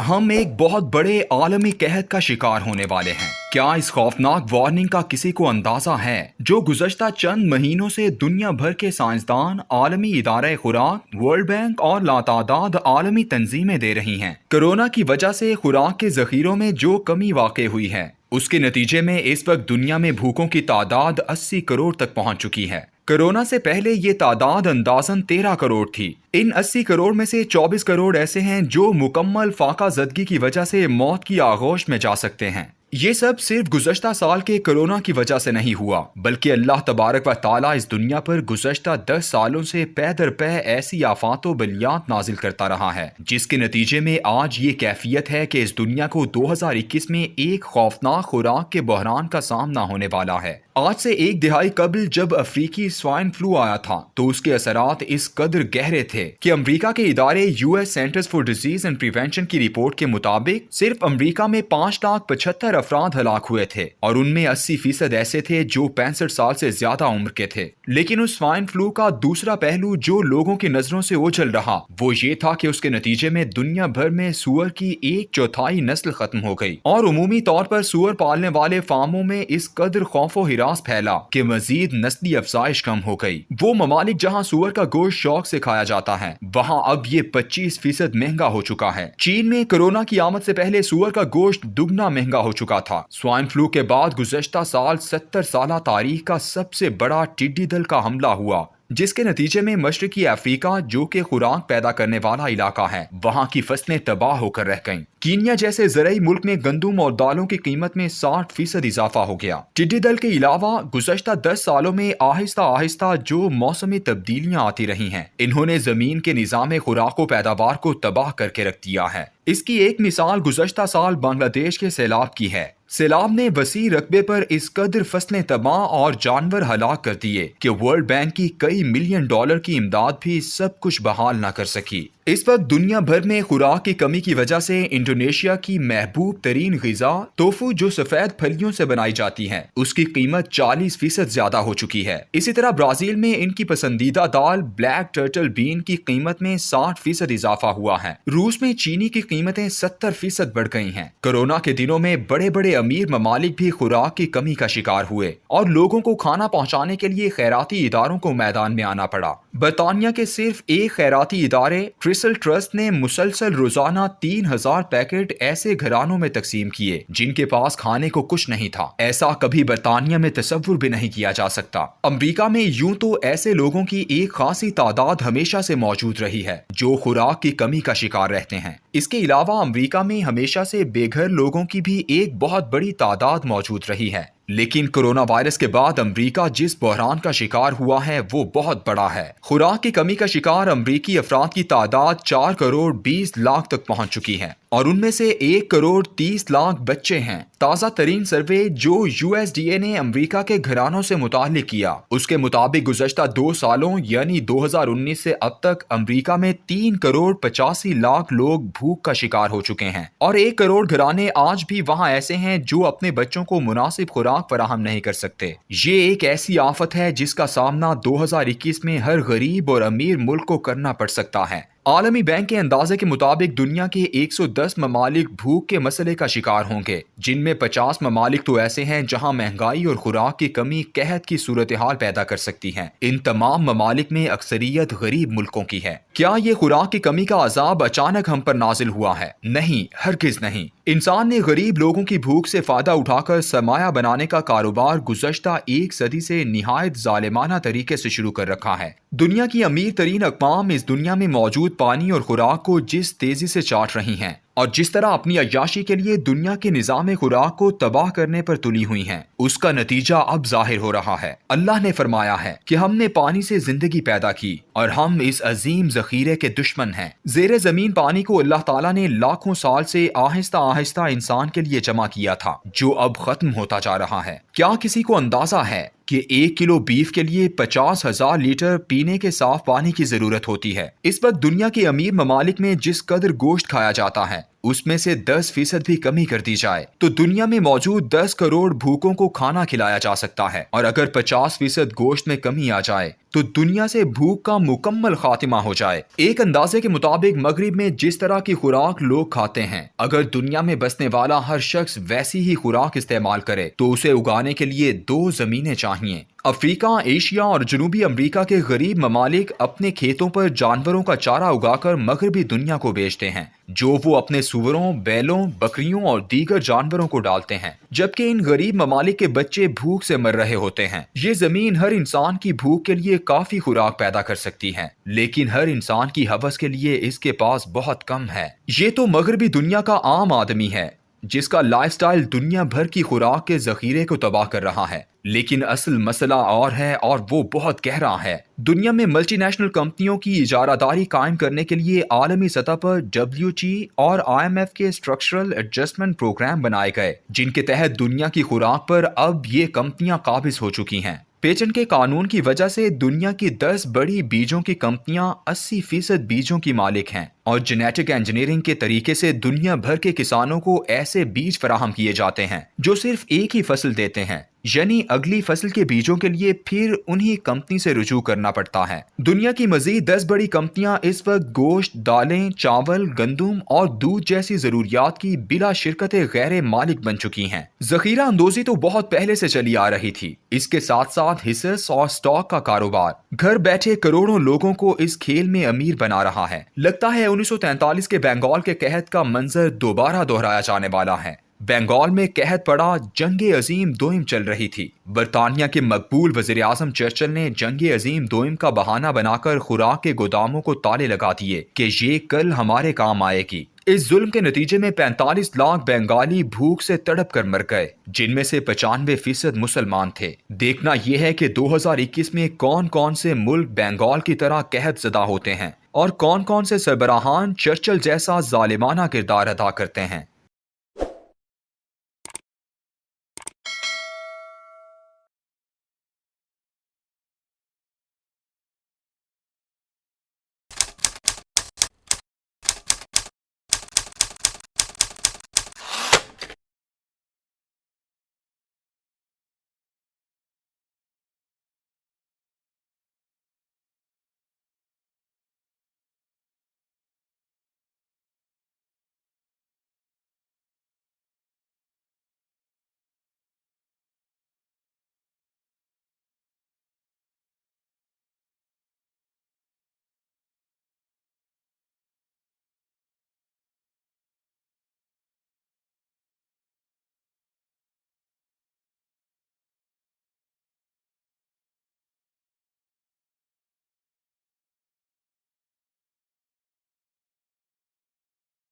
ہم ایک بہت بڑے عالمی قحط کا شکار ہونے والے ہیں۔ کیا اس خوفناک وارننگ کا کسی کو اندازہ ہے جو گزشتہ چند مہینوں سے دنیا بھر کے سائنسدان، عالمی ادارہ خوراک، ورلڈ بینک اور لاتعداد عالمی تنظیمیں دے رہی ہیں؟ کورونا کی وجہ سے خوراک کے ذخیروں میں جو کمی واقع ہوئی ہے، اس کے نتیجے میں اس وقت دنیا میں بھوکوں کی تعداد 80 کروڑ تک پہنچ چکی ہے۔ کورونا سے پہلے یہ تعداد اندازاً 13 کروڑ تھی۔ ان 80 کروڑ میں سے 24 کروڑ ایسے ہیں جو مکمل فاقہ زدگی کی وجہ سے موت کی آغوش میں جا سکتے ہیں۔ یہ سب صرف گزشتہ سال کے کورونا کی وجہ سے نہیں ہوا، بلکہ اللہ تبارک و تعالیٰ اس دنیا پر گزشتہ 10 سالوں سے پے در پے ایسی آفات و بلیات نازل کرتا رہا ہے، جس کے نتیجے میں آج یہ کیفیت ہے کہ اس دنیا کو 2021 میں ایک خوفناک خوراک کے بحران کا سامنا ہونے والا ہے۔ آج سے ایک دہائی قبل جب افریقی سوائن فلو آیا تھا تو اس کے اثرات اس قدر گہرے تھے کہ امریکہ کے ادارے US centres for disease and prevention کی رپورٹ کے مطابق صرف امریکہ میں 5,75,000 افراد ہلاک ہوئے تھے، اور ان میں 80% ایسے تھے جو 65 سال سے زیادہ عمر کے تھے۔ لیکن اس سوائن فلو کا دوسرا پہلو جو لوگوں کی نظروں سے اوجھل رہا وہ یہ تھا کہ اس کے نتیجے میں دنیا بھر میں سور کی 1/4 نسل ختم ہو گئی، اور عمومی طور پر سور پالنے والے فارموں میں اس قدر خوف و ہراس پھیلا کہ مزید نسلی افزائش کم ہو گئی۔ وہ ممالک جہاں سور کا گوشت شوق سے کھایا جاتا ہے، وہاں اب یہ 25% مہنگا ہو چکا ہے۔ چین میں کورونا کی آمد سے پہلے سور کا گوشت دگنا مہنگا ہو چکا تھا۔ سوائن فلو کے بعد گزشتہ سال 70 سالہ تاریخ کا سب سے بڑا ٹڈی دل کا حملہ ہوا، جس کے نتیجے میں مشرقی افریقہ جو کہ خوراک پیدا کرنے والا علاقہ ہے، وہاں کی فصلیں تباہ ہو کر رہ گئیں۔ کینیا جیسے زرعی ملک میں گندم اور دالوں کی قیمت میں 60% اضافہ ہو گیا۔ ٹڈی دل کے علاوہ گزشتہ 10 سالوں میں آہستہ آہستہ جو موسمی تبدیلیاں آتی رہی ہیں، انہوں نے زمین کے نظام خوراک و پیداوار کو تباہ کر کے رکھ دیا ہے۔ اس کی ایک مثال گزشتہ سال بنگلہ دیش کے سیلاب کی ہے۔ سیلاب نے وسیع رقبے پر اس قدر فصلیں تباہ اور جانور ہلاک کر دیے کہ ورلڈ بینک کی کئی ملین ڈالر کی امداد بھی سب کچھ بحال نہ کر سکی۔ اس وقت دنیا بھر میں خوراک کی کمی کی وجہ سے انڈونیشیا کی محبوب ترین غذا ٹوفو، جو سفید پھلیوں سے بنائی جاتی ہے، اس کی قیمت 40% زیادہ ہو چکی ہے۔ اسی طرح برازیل میں ان کی پسندیدہ دال بلیک ٹرٹل بین کی قیمت میں 60% اضافہ ہوا ہے۔ روس میں چینی کی قیمتیں 70% بڑھ گئی ہیں۔ کورونا کے دنوں میں بڑے بڑے امیر ممالک بھی خوراک کی کمی کا شکار ہوئے اور لوگوں کو کھانا پہنچانے کے لیے خیراتی اداروں کو میدان میں آنا پڑا۔ برطانیہ کے صرف ایک خیراتی ادارے کرسل ٹرسٹ نے مسلسل روزانہ 3000 پیکٹ ایسے گھرانوں میں تقسیم کیے جن کے پاس کھانے کو کچھ نہیں تھا۔ ایسا کبھی برطانیہ میں تصور بھی نہیں کیا جا سکتا۔ امریکہ میں یوں تو ایسے لوگوں کی ایک خاصی تعداد ہمیشہ سے موجود رہی ہے جو خوراک کی کمی کا شکار رہتے ہیں۔ اس کے علاوہ امریکہ میں ہمیشہ سے بے گھر لوگوں کی بھی ایک بہت بڑی تعداد موجود رہی ہے۔ لیکن کورونا وائرس کے بعد امریکہ جس بحران کا شکار ہوا ہے وہ بہت بڑا ہے۔ خوراک کی کمی کا شکار امریکی افراد کی تعداد 4 کروڑ 20 لاکھ تک پہنچ چکی ہے، اور ان میں سے 1 کروڑ 30 لاکھ بچے ہیں۔ تازہ ترین سروے جو USDA نے امریکہ کے گھرانوں سے متعلق کیا، اس کے مطابق گزشتہ 2 سالوں یعنی 2019 سے اب تک امریکہ میں 3 کروڑ 85 لاکھ لوگ بھوک کا شکار ہو چکے ہیں، اور 1 کروڑ گھرانے آج بھی وہاں ایسے ہیں جو اپنے بچوں کو مناسب خوراک فراہم نہیں کر سکتے۔ یہ ایک ایسی آفت ہے جس کا سامنا 2021 میں ہر غریب اور امیر ملک کو کرنا پڑ سکتا ہے۔ عالمی بینک کے اندازے کے مطابق دنیا کے 110 ممالک بھوک کے مسئلے کا شکار ہوں گے، جن میں 50 ممالک تو ایسے ہیں جہاں مہنگائی اور خوراک کی کمی قحط کی صورتحال پیدا کر سکتی ہے۔ ان تمام ممالک میں اکثریت غریب ملکوں کی ہے۔ کیا یہ خوراک کی کمی کا عذاب اچانک ہم پر نازل ہوا ہے؟ نہیں، ہرگز نہیں۔ انسان نے غریب لوگوں کی بھوک سے فائدہ اٹھا کر سرمایہ بنانے کا کاروبار گزشتہ 1 صدی سے نہایت ظالمانہ طریقے سے شروع کر رکھا ہے۔ دنیا کی امیر ترین اقوام اس دنیا میں موجود پانی اور خوراک کو جس تیزی سے چاٹ رہی ہیں اور جس طرح اپنی عیاشی کے لیے دنیا کے نظام خوراک کو تباہ کرنے پر تلی ہوئی ہیں، اس کا نتیجہ اب ظاہر ہو رہا ہے۔ اللہ نے فرمایا ہے کہ ہم نے پانی سے زندگی پیدا کی اور ہم اس عظیم ذخیرے کے دشمن ہیں۔ زیر زمین پانی کو اللہ تعالیٰ نے لاکھوں سال سے آہستہ آہستہ انسان کے لیے جمع کیا تھا، جو اب ختم ہوتا جا رہا ہے۔ کیا کسی کو اندازہ ہے کہ 1 کلو بیف کے لیے 50,000 لیٹر پینے کے صاف پانی کی ضرورت ہوتی ہے؟ اس وقت دنیا کے امیر ممالک میں جس قدر گوشت کھایا جاتا ہے، اس میں سے 10% بھی کمی کر دی جائے تو دنیا میں موجود 10 کروڑ بھوکوں کو کھانا کھلایا جا سکتا ہے، اور اگر 50% گوشت میں کمی آ جائے تو دنیا سے بھوک کا مکمل خاتمہ ہو جائے۔ ایک اندازے کے مطابق مغرب میں جس طرح کی خوراک لوگ کھاتے ہیں، اگر دنیا میں بسنے والا ہر شخص ویسی ہی خوراک استعمال کرے تو اسے اگانے کے لیے 2 زمینیں چاہیے۔ افریقہ، ایشیا اور جنوبی امریکہ کے غریب ممالک اپنے کھیتوں پر جانوروں کا چارہ اگا کر مغربی دنیا کو بیچتے ہیں، جو وہ اپنے سوروں، بیلوں، بکریوں اور دیگر جانوروں کو ڈالتے ہیں، جبکہ ان غریب ممالک کے بچے بھوک سے مر رہے ہوتے ہیں۔ یہ زمین ہر انسان کی بھوک کے لیے کافی خوراک پیدا کر سکتی ہے، لیکن ہر انسان کی ہوس کے لیے اس کے پاس بہت کم ہے۔ یہ تو مغربی دنیا کا عام آدمی ہے جس کا لائف سٹائل دنیا بھر کی خوراک کے ذخیرے کو تباہ کر رہا ہے۔ لیکن اصل مسئلہ اور ہے، اور وہ بہت گہرا ہے۔ دنیا میں ملٹی نیشنل کمپنیوں کی اجارہ داری قائم کرنے کے لیے عالمی سطح پر WTO اور IMF کے اسٹرکچرل ایڈجسٹمنٹ پروگرام بنائے گئے، جن کے تحت دنیا کی خوراک پر اب یہ کمپنیاں قابض ہو چکی ہیں۔ پیٹنٹ کے قانون کی وجہ سے دنیا کی 10 بڑی بیجوں کی کمپنیاں 80% بیجوں کی مالک ہیں، اور جینیٹک انجینئرنگ کے طریقے سے دنیا بھر کے کسانوں کو ایسے بیج فراہم کیے جاتے ہیں جو صرف ایک ہی فصل دیتے ہیں، یعنی اگلی فصل کے بیجوں کے لیے پھر انہی کمپنی سے رجوع کرنا پڑتا ہے۔ دنیا کی مزید 10 بڑی کمپنیاں اس وقت گوشت، دالیں، چاول، گندم اور دودھ جیسی ضروریات کی بلا شرکت غیر مالک بن چکی ہیں۔ ذخیرہ اندوزی تو بہت پہلے سے چلی آ رہی تھی، اس کے ساتھ ساتھ حصص اور سٹاک کا کاروبار گھر بیٹھے کروڑوں لوگوں کو اس کھیل میں امیر بنا رہا ہے۔ لگتا ہے 1943 کے بنگال کے قحط کا منظر دوبارہ دہرایا جانے والا ہے۔ بنگال میں قحط پڑا، جنگ عظیم دوئم چل رہی تھی۔ برطانیہ کے مقبول وزیر اعظم چرچل نے جنگ عظیم دوئم کا بہانہ بنا کر خوراک کے گوداموں کو تالے لگا دیے کہ یہ کل ہمارے کام آئے گی۔ اس ظلم کے نتیجے میں 45 لاکھ بنگالی بھوک سے تڑپ کر مر گئے، جن میں سے 95% مسلمان تھے۔ دیکھنا یہ ہے کہ 2021 میں کون کون سے ملک بنگال کی طرح قحط زدہ ہوتے ہیں، اور کون کون سے سربراہان چرچل جیسا ظالمانہ کردار ادا کرتے ہیں۔